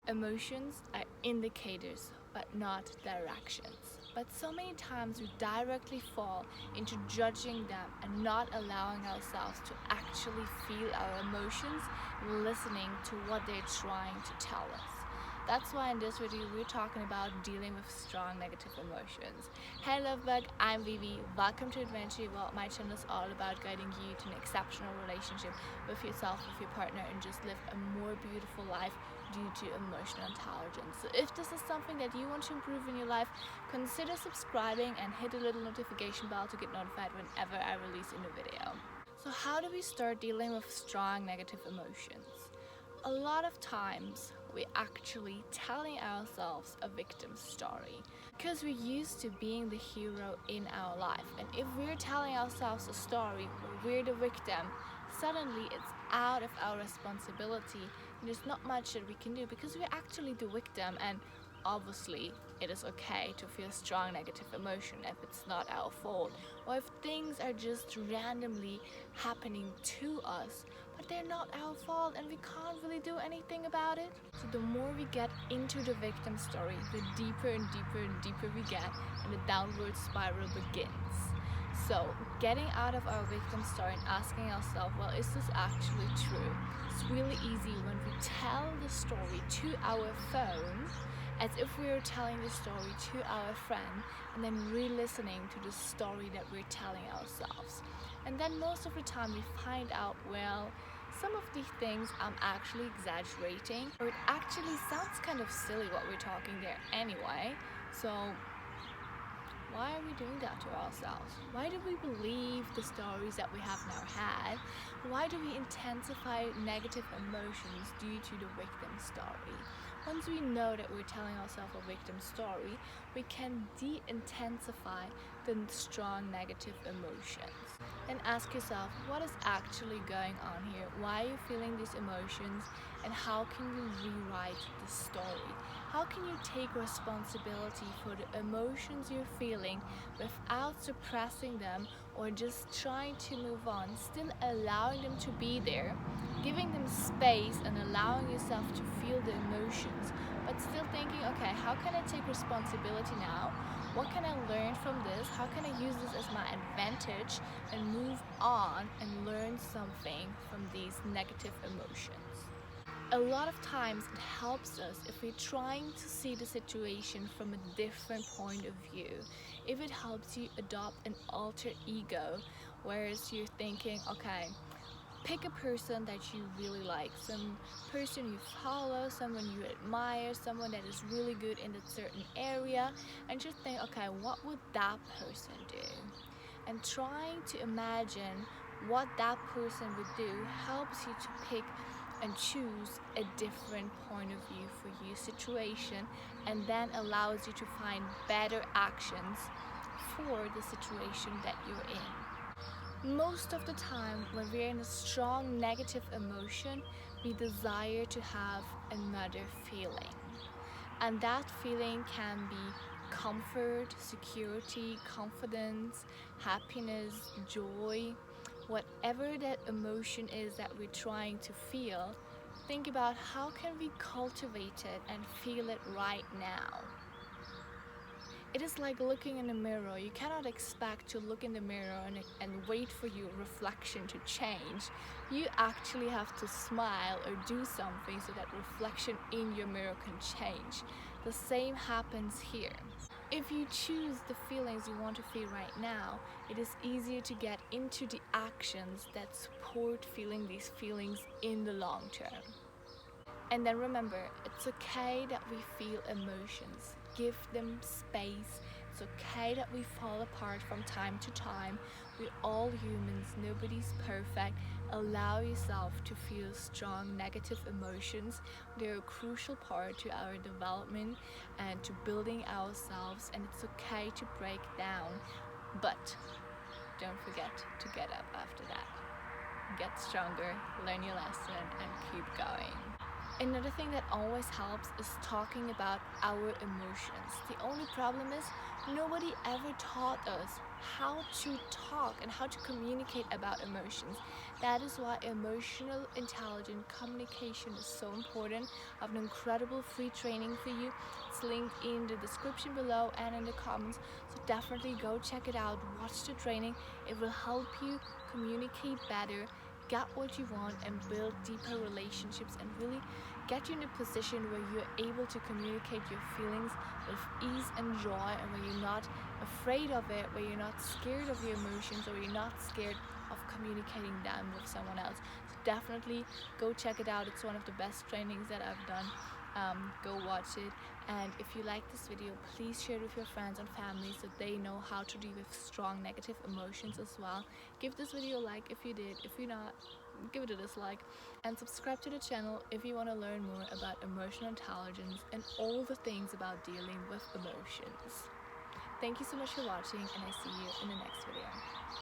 Emotions are indicators, but not directions. But so many times we directly fall into judging them and not allowing ourselves to actually feel our emotions, listening to what they're trying to tell us. That's why in this video we're talking about dealing with strong negative emotions. Hey Lovebug, I'm Vivi. Welcome to Adventure World. My channel is all about guiding you to an exceptional relationship with yourself, with your partner, and just live a more beautiful life due to emotional intelligence. So if this is something that you want to improve in your life, consider subscribing and hit the little notification bell to get notified whenever I release a new video. So how do we start dealing with strong negative emotions? A lot of times we actually telling ourselves a victim story because we're used to being the hero in our life, and if we're telling ourselves a story where we're the victim, suddenly it's out of our responsibility and there's not much that we can do because we're actually the victim. And obviously it is okay to feel strong negative emotion if it's not our fault, or if things are just randomly happening to us but they're not our fault and we can't really do anything about it. So the more we get into the victim story, the deeper and deeper and deeper we get, and the downward spiral begins. So getting out of our victim story and asking ourselves, well, is this actually true? It's really easy when we tell the story to our phone as if we were telling the story to our friend, and then re-listening to the story that we're telling ourselves. And then most of the time we find out, well, some of these things I'm actually exaggerating, or it actually sounds kind of silly what we're talking there anyway. So why are we doing that to ourselves? Why do we believe the stories that we have in our head? Why do we intensify negative emotions due to the victim story? Once we know that we're telling ourselves a victim story, we can de-intensify the strong negative emotions. And ask yourself, what is actually going on here? Why are you feeling these emotions? And how can you rewrite the story? How can you take responsibility for the emotions you're feeling without suppressing them or just trying to move on, still allowing them to be there, giving them space and allowing yourself to feel the emotions, but still thinking, okay, how can I take responsibility now? What can I learn from this? How can I use this as my advantage and move on and learn something from these negative emotions? A lot of times it helps us if we're trying to see the situation from a different point of view. If it helps you adopt an alter ego, whereas you're thinking, okay, pick a person that you really like, some person you follow, someone you admire, someone that is really good in a certain area, and just think, okay, what would that person do? And trying to imagine what that person would do helps you to pick and choose a different point of view for your situation, and then allows you to find better actions for the situation that you're in. Most of the time when we're in a strong negative emotion, we desire to have another feeling, and that feeling can be comfort, security, confidence, happiness, joy. Whatever that emotion is that we're trying to feel, think about how can we cultivate it and feel it right now. It is like looking in a mirror. You cannot expect to look in the mirror and wait for your reflection to change. You actually have to smile or do something so that reflection in your mirror can change. The same happens here. If you choose the feelings you want to feel right now, it is easier to get into the actions that support feeling these feelings in the long term. And then remember, it's okay that we feel emotions. Give them space. It's okay that we fall apart from time to time. We're all humans, nobody's perfect. Allow yourself to feel strong negative emotions. They're a crucial part to our development and to building ourselves, and it's okay to break down. But don't forget to get up after that. Get stronger, learn your lesson, and keep going. Another thing that always helps is talking about our emotions. The only problem is nobody ever taught us how to talk and how to communicate about emotions. That is why emotional intelligent communication is so important. I have an incredible free training for you. It's linked in the description below and in the comments. So definitely go check it out. Watch the training. It will help you communicate better, get what you want, and build deeper relationships, and really get you in a position where you're able to communicate your feelings with ease and joy, and where you're not afraid of it, where you're not scared of your emotions, or you're not scared of communicating them with someone else. So definitely go check it out. It's one of the best trainings that I've done. Go watch it. And if you like this video, please share it with your friends and family so they know how to deal with strong negative emotions as well. Give this video a like if you did. If you're not, give it a dislike, and subscribe to the channel if you want to learn more about emotional intelligence and all the things about dealing with emotions. Thank you so much for watching, and I see you in the next video.